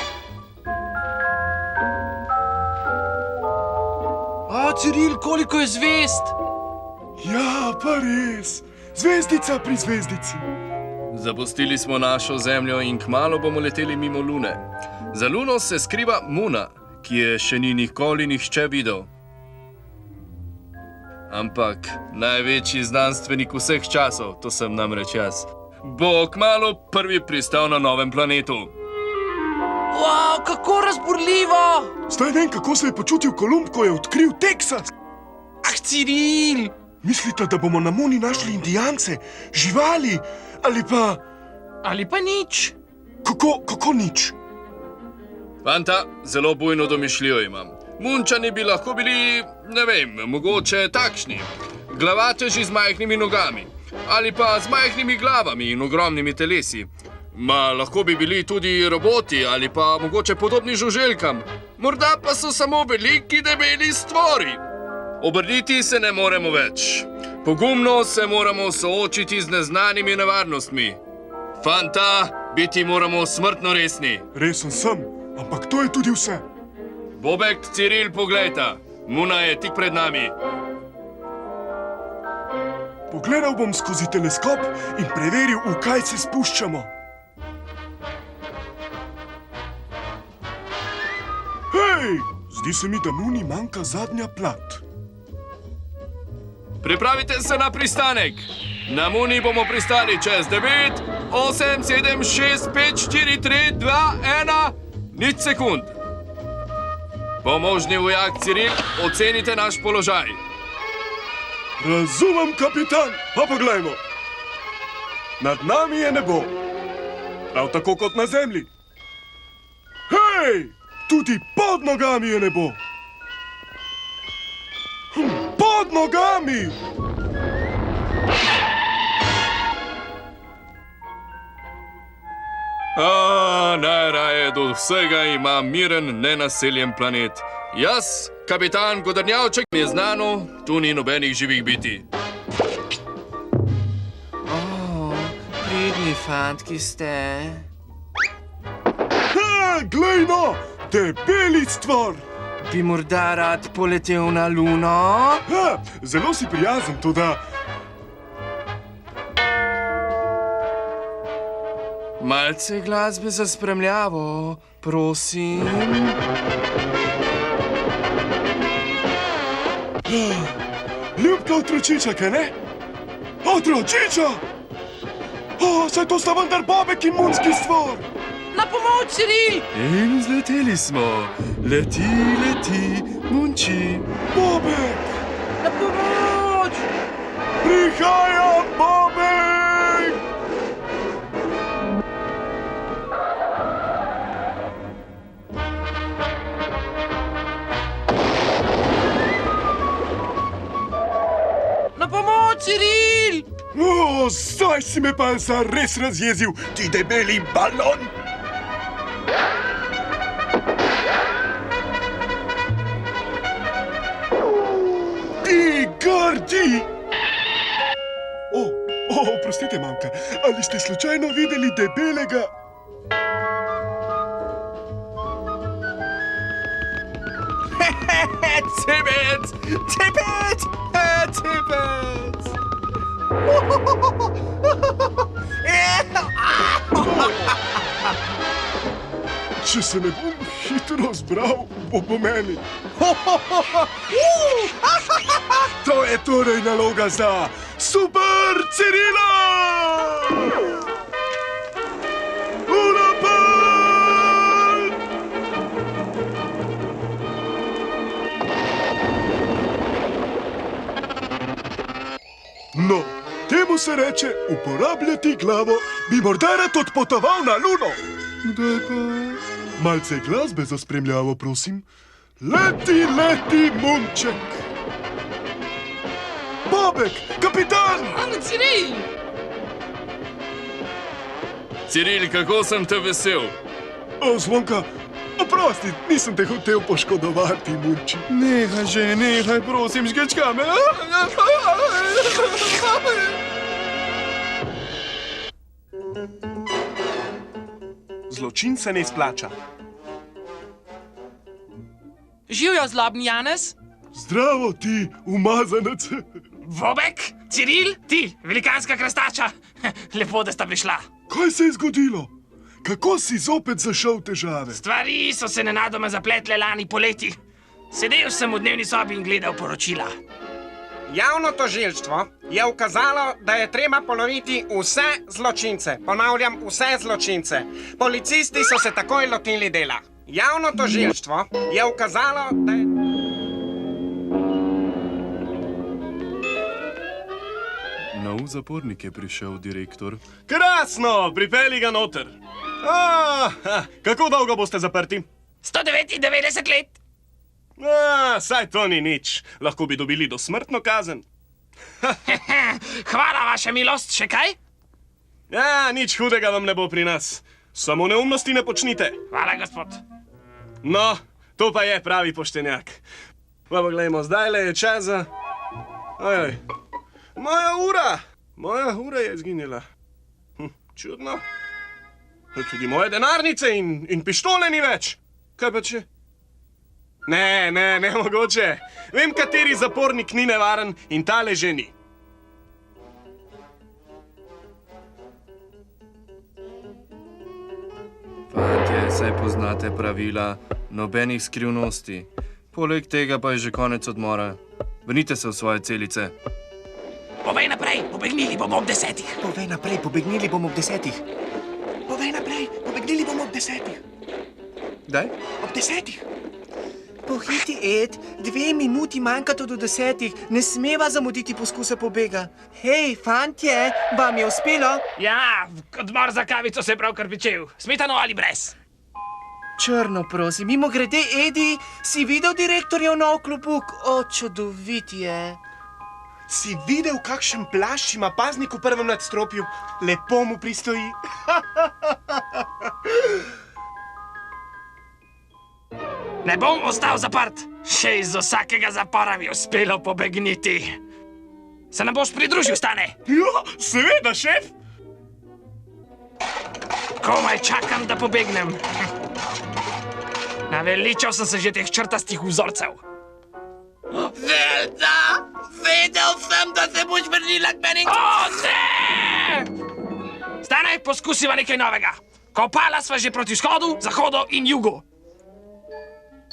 O, Ciril, koliko je zvest! Ja, pa res. Zvezdica pri zvezdici. Zapustili smo našo zemljo in kmalu bomo leteli mimo Lune. Za Luno se skriva Muna, ki je še ni nikoli nihče videl. Ampak največji znanstvenik vseh časov, to sem namreč jaz, bo kmalu prvi pristal na novem planetu. Wow, kako razburljivo! Zdaj vem, kako se je počutil Kolumb, ko je odkril Teksas. Ah, Ciril! Mislite, da bomo na Muni našli indijance, živali ali pa... Ali pa nič. Kako nič? Fanta, zelo bujno domišljijo imam. Munčani bi lahko bili, ne vem, mogoče takšni. Glavateži z majhnimi nogami. Ali pa z majhnimi glavami in ogromnimi telesi. Lahko bi bili tudi roboti ali pa mogoče podobni žuželkam. Morda pa so samo veliki debeli stvori. Obrniti se ne moremo več. Pogumno se moramo soočiti z neznanimi nevarnostmi. Fanta, biti moramo smrtno resni. Resen sem, ampak to je tudi vse. Bobek, Ciril, poglejta. Muna je tik pred nami. Pogledal bom skozi teleskop in preveril, v kaj se spuščamo. Hej, zdi se mi, da Muni manjka zadnja plat. Pripravite se na pristanek. Na Muni bomo pristali čez 9, 8, 7, 6, 5, 4, 3, 2, 1, nič sekund. Pomožni vojak Ciril, ocenite naš položaj. Razumem, kapitan, pa poglejmo. Nad nami je nebo, prav tako kot na zemlji. Hej, tudi pod nogami je nebo. Pod nogami! Najraje do vsega ima miren, nenaseljen planet. Jaz, kapitan Godrnjavček, mi je znano, tu ni nobenih živih biti. Pridni fantki ste. Glej no, debeli stvor! Bi morda rad poletel na Luno? Zelo si prijazen, toda... Malce glasbe za spremljavo, prosim. Ljubka otročiča, kaj ne? Otročiča! Saj to sta vendar Bobek in munski stvor! Na pomoč, Ciril! In zleteli smo. Leti, leti, munči. Bobek! Na pomoč! Prihaja Bobek! Na pomoč, Ciril! Zdaj si me pa zares razjezil, ti debeli balon! Ti grdi! Oprostite, mamka, ali ste slučajno videli debelega? Cibet! Cibet! Cibet! Če se ne bom hitro zbral, bo po meni. To je torej naloga za Super Cirila! Napad! No, temu se reče uporabljati glavo, bi morda rad odpotoval na Luno. Kdaj pa? Malce glasbe za spremljavo, prosim. Leti, leti, Munček! Bobek, kapitan! Ciril! Ciril, kako sem te vesel? Zvonka, oprosti, nisem te hotel poškodovati, Munči. Nehaj že, nehaj, prosim, žgečka me. zločin se ne izplača. Živijo zlobni Janez? Zdravo ti, umazanec. Bobek, Ciril, ti, velikanska krastača. Lepo, da sta prišla. Kaj se je zgodilo? Kako si zopet zašel v težave? Stvari so se nenadoma zapletle lani poleti. Sedel sem v dnevni sobi in gledal poročila. Javno tožilstvo je ukazalo, da je treba poloviti vse zločince. Ponavljam, vse zločince. Policisti so se takoj lotili dela. Javno tožilstvo je ukazalo, da je... Nov zapornik je prišel, direktor. Krasno, pripeli ga noter. Kako dolgo boste zaprti? 199 let. Saj to ni nič. Lahko bi dobili dosmrtno kazen. Hvala, vaša milost, še kaj? Ja, nič hudega vam ne bo pri nas. Samo neumnosti ne počnite. Hvala, gospod. No, to pa je pravi poštenjak. Pa poglejmo, zdajle je čas za... Ojoj, moja ura je izginila. Čudno. Tudi moje denarnice in pištole ni več. Kaj pa če? Ne, mogoče. Vem, kateri zapornik ni nevaren in tale že ni. Fantje, saj poznate pravila, nobenih skrivnosti. Poleg tega pa je že konec odmora. Vrnite se v svoje celice. Povej naprej, pobegnili bomo ob 10. Povej naprej, pobegnili bomo ob 10. Povej naprej, pobegnili bomo ob 10. Daj. Ob 10. Pohiti, Ed, 2 minuti manjkata do 10. Ne smeva zamuditi poskusa pobega. Hej, fantje, vam je uspelo? Ja, odmor za kavico se je pravkar pričel. Smetano ali brez? Črno, prosim. Mimo grede, Edi, si videl direktorjev nov klobuk? O, čudovit je. Si videl, kakšen plašč ima paznik v prvem nadstropju? Lepo mu pristoji. Ne bom ostal zaprt. Še iz vsakega zapora mi je uspelo pobegniti. Se nam boš pridružil, Stane? Ja, seveda, šef. Komaj čakam, da pobegnem. Naveličal sem se že teh črtastih vzorcev. Zelda! Vedel sem, da se boš vrnila k meni. O, ne! Stane, poskusiva nekaj novega. Kopala sva že proti vzhodu, zahodu in jugu.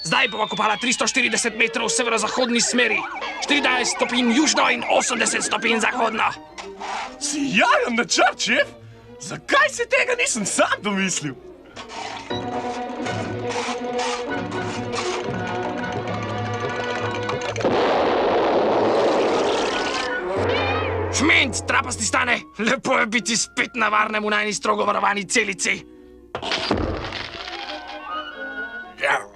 Zdaj bova kopala 340 metrov v severozahodni smeri, 14 stopinj južno in 80 stopinj zahodno. Sijajen načrt, šef. Zakaj se tega nisem sam domislil? Šment, trapasti, Stane. Lepo je biti spet na varnem v najni strogo varovani celici.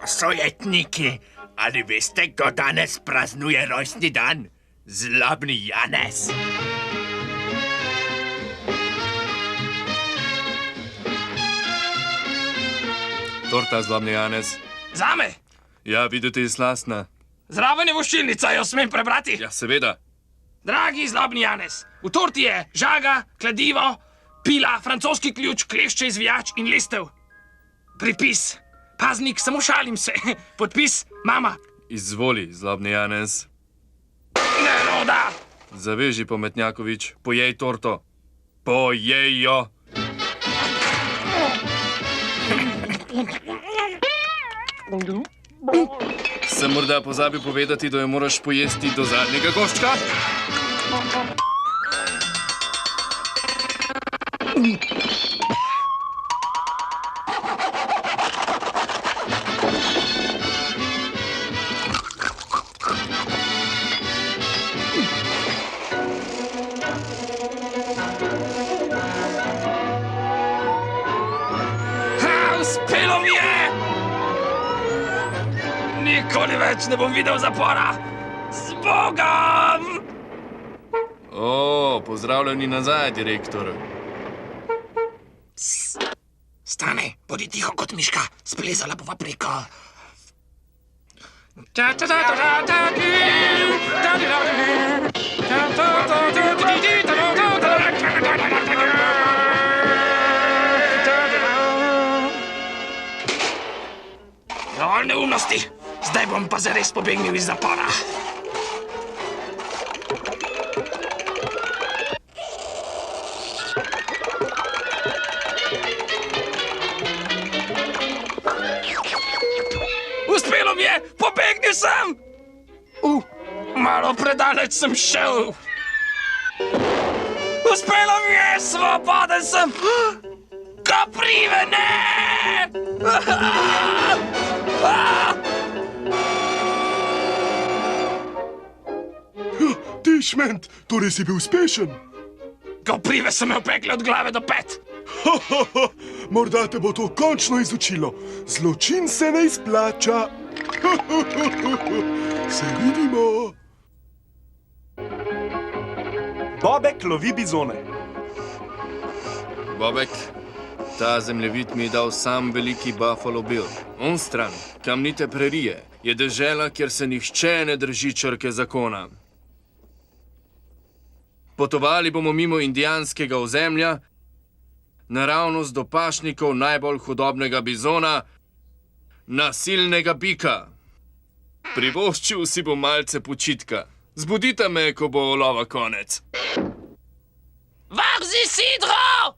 Sojetniki, ali veste, kdo danes praznuje rojstni dan? Zlobni Janez. Torta, zlobni Janez. Zame? Ja, videti je slastna. Zraven je voščilnica, jo smem prebrati? Ja, seveda. Dragi zlobni Janez, v torti je žaga, kladivo, pila, francoski ključ, klešče, izvijač in listev. Pripis. Paznik, samo šalim se. Podpis, mama. Izvoli, zlobni Janez. Neroda! Zaveži, Pometnjakovič, pojej torto. Pojej jo. Sem morda pozabil povedati, da jo moraš pojesti do zadnjega koščka? Uspelo mi je! Nikoli več ne bom videl zapora! Z Bogom! O, pozdravljeni nazaj, direktor. Stane, bodi tiho kot miška, splezala bova preko. Dovolj neumnosti. Zdaj bom pa zares pobegnil iz zapora. Uspelo mi je! Pobegnil sem! Malo predaleč sem šel. Uspelo mi je! Svoboden sem! Koprive, ne! Ti šment, torej si bil uspešen. Koprive so me opekle od glave do pet. Morda te bo to končno izučilo. Zločin se ne izplača. Se vidimo. Bobek lovi bizone. Bobek, ta zemljevid mi je dal sam veliki Buffalo Bill. On stran, kamnite prerije, je dežela, kjer se nihče ne drži črke zakona. Potovali bomo mimo indijanskega ozemlja, naravnost do pašnikov najbolj hudobnega bizona, nasilnega bika. Privoščil si bom malce počitka. Zbudite me, ko bo lova konec. Varzi, Sidro!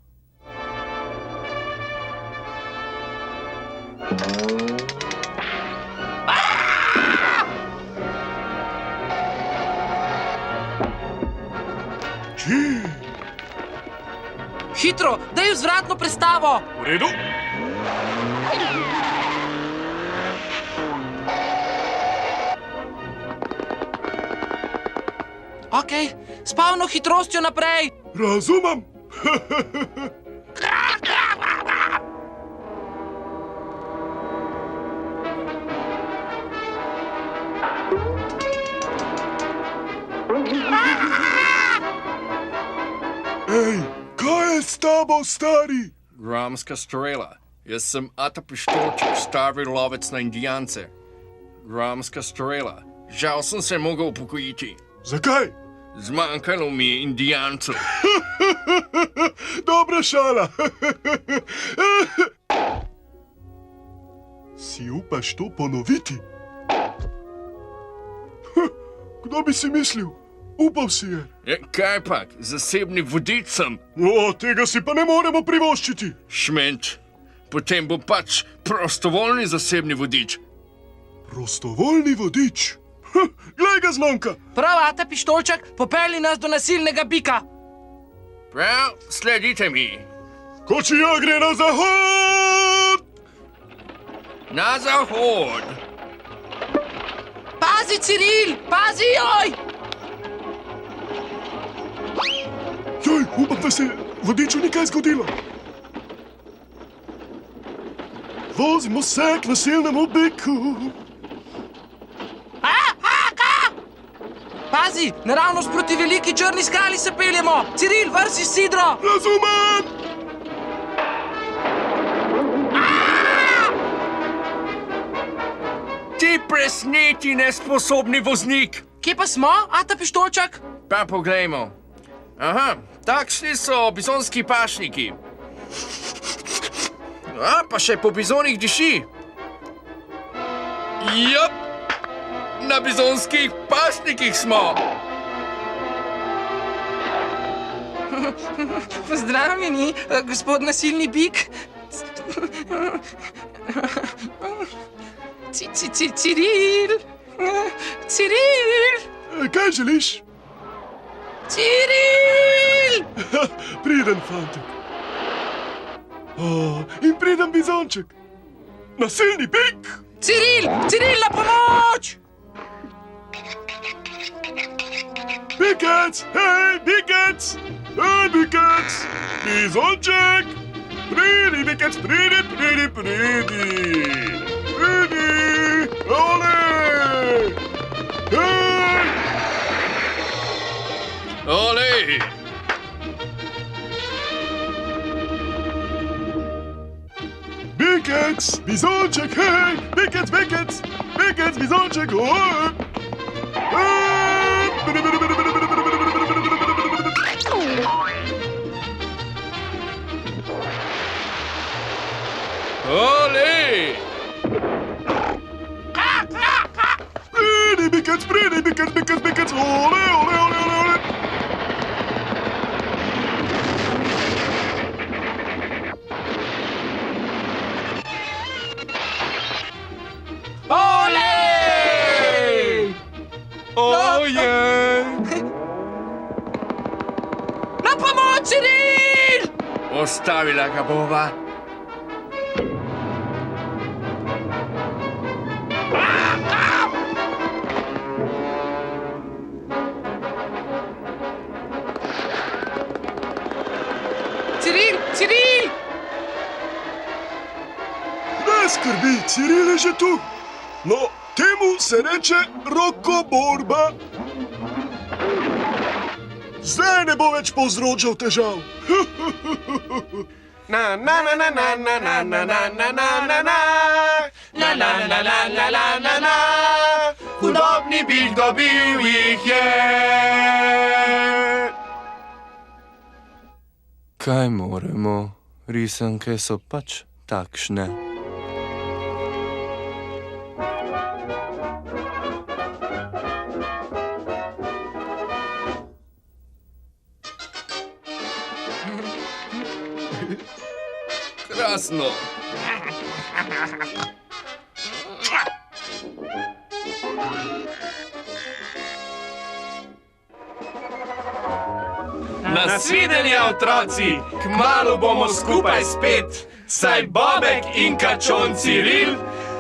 Hitro, daj vzvratno prestavo! V redu? Okej, s polno hitrostjo naprej! Razumem. Ej, kaj je s tabo, stari? Ramska strela. Jaz sem Ata Pištolček, stari lovec na indijance. Ramska strela. Žal sem se mogel upokojiti. Zakaj? Zmanjkalo mi je indijancev. Dobra šala. Si upaš to ponoviti? Kdo bi si mislil? Upal si je. Kaj pak, zasebni vodič sem. O, tega si pa ne moremo privoščiti. Šment, potem bo pač prostovoljni zasebni vodič. Prostovoljni vodič? Glej ga, Zlonka. Prav, Ata Pištolček, popelji nas do nasilnega bika. Prav, sledite mi. Kočija gre na zahod! Na zahod. Pazi, Ciril! Pazi, joj! Joj, upam, da se vodiču ni kaj zgodilo. Vozimo se k nasilnemu biku. Pazi, naravnost proti veliki črni skali se peljemo! Ciril, vrzi Sidro! Razumem! Ti presneti nesposobni voznik. Kje pa smo, Ata Pištolček? Pa poglejmo. Aha, takšni so bizonski pašniki. A, pa še po bizonih diši. Jop, na bizonskih pašnikih smo. Pozdravljeni, gospod nasilni bik. Ciril! Ciril! Kaj želiš? Ciril! Priden, fantek. O, in priden bizonček. Nasilni bik! Ciril! Ciril, na pomoč! Bikec! Hej, bikec! Hej, bikec! Bizonček! Pridi, bikec, pridi, pridi, pridi! Pridi! Ole! Hej! Olej! Bikec! Bizonček, hej! Bikec, bikec! Bikec, bizonček, oj! Olej! pretty because, ole, ole, ole, ole, ole. Olej! Ojej! Na pomoč, Ciril! Ostavila ga bova. Ciril, Ciril! Ne skrbi, Ciril je že tu. No, temu se reče rokoborba. Zdaj ne bo več povzročal težav. Na na na na na na na na na na na na na La la la la la la la la. Hudobni bih dobil jih je. Kaj moremo, risanke so pač takšne. Krasno. Nasvidenje, otroci, kmalu bomo skupaj spet, saj Bobek in kačon Ciril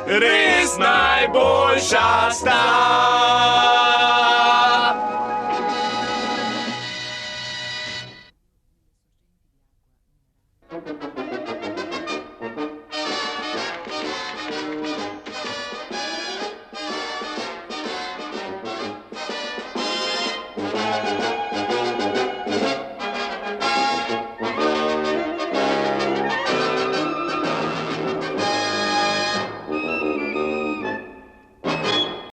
res najboljša sta.